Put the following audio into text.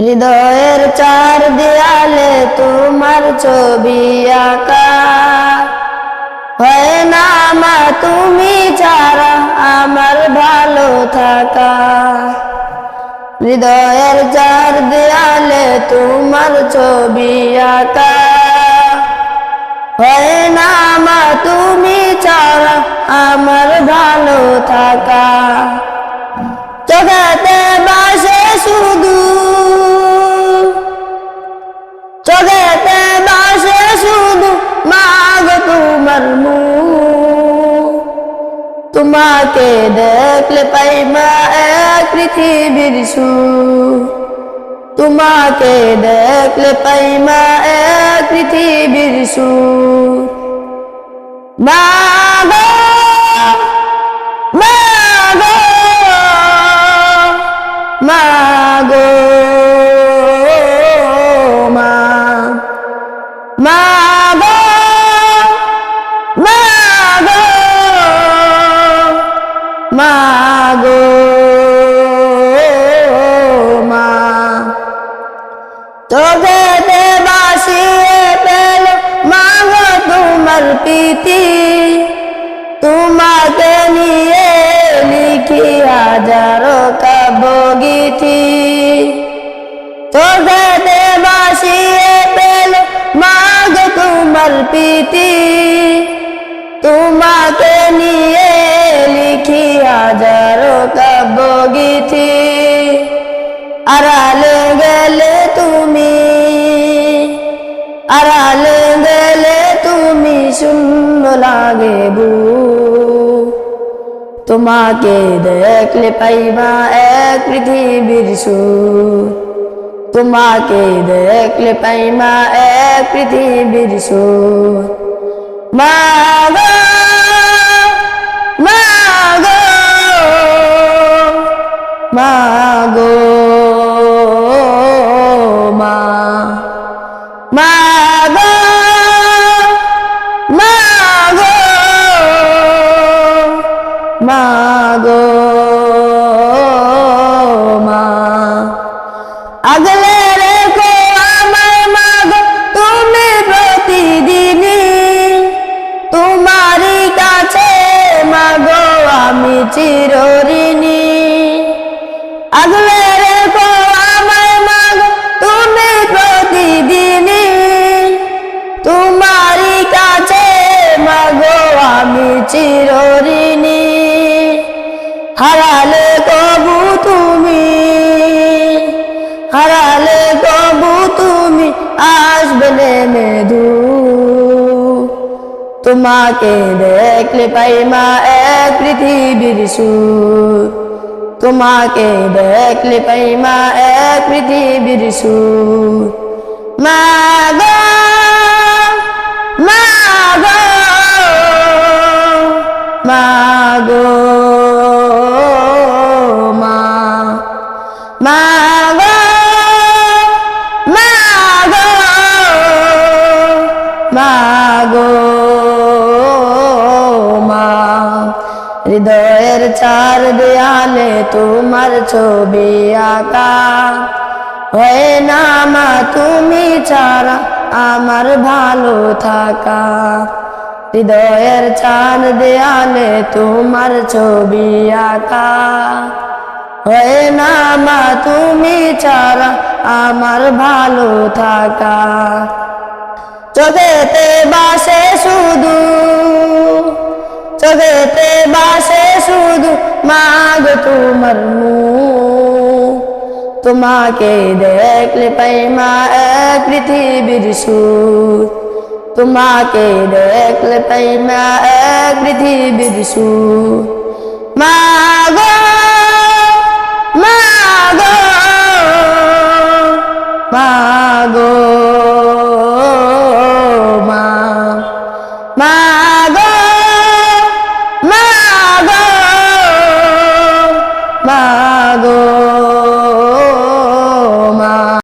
হৃদয়ের চার দেয়ালে তোমার ছবি আঁকা, হয় না মা তুমি ছাড়া আমার ভালো থাকা। হৃদয়ের চার দেয়ালে তোমার ছবি আঁকা, হয় না মা তুমি ছাড়া আমার ভালো থাকা। চোখেতে বাসে শুধু, চোখেতে বাসে শুধু মাগো তোমার মুখ। তোমাকে দেখলে পাই মা এক পৃথিবীর সুখ, তোমাকে দেখলে পাই মা এক পৃথিবীর সুখ। মাগো মাগো মাগো মা, মাগো মাগো মাগো মা। চোখেতে বাসিয়ে পেল মাগো তোমার প্রীতি, তোমাকে নিয়ে লিখি হাজারো কাব্যগীতি। চোখেতে বাসিয়ে পেল মাগো তোমার প্রীতি, তোমাকে নিয়ে লিখি হাজারো কাব্যগীতি। আড়ালে গেলে তুমি, আড়ালে গেলে তুমি শূন্য লাগে বুক। তোমাকে দেখলে পাইবা এক পৃথিবীর সুখ, তোমাকে দেখলে পাইবা এক পৃথিবীর সুখ। মাগো মাগো মাগো মা, মাগো মাগো মাগো মা। আগলে রেখো আমায় মাগো তুমি প্রতিদিনই, তোমারই কাছে মাগো আমি চিরঋণী। আগলে রেখো আমায় মাগো তুমি প্রতিদিনই, তোমারই কাছে মাগো আমি চিরঋণী। হারালে কবু তুমি, হারালে কবু তুমি আসবে নেমে দূর। তোমাকে দেখলে পাই মা এক পৃথিবীর সুখ, তোমাকে দেখলে পাই মা এক পৃথিবীর সুখ। মাগো মাগো মাগো মা, মাগো মাগো মাগো মা। হৃদয়ের চার দেয়ালে তোমার ছবি আঁকা, হয় না মা তুমি ছাড়া আমার ভালো থাকা। হৃদয়ের চার দেয়ালে তোমার ছবি আঁকা, হয় না মা তুমি ছাড়া আমার ভালো থাকা। চোখেতে বাসে শুধু, চোখেতে বাসে শুধু মাগো তোমার মুখ। তোমাকে দেখলে পাই মা এক পৃথিবীর সুখ, তোমাকে দেখলে পাই মা এক পৃথিবীর সুখ। মাগো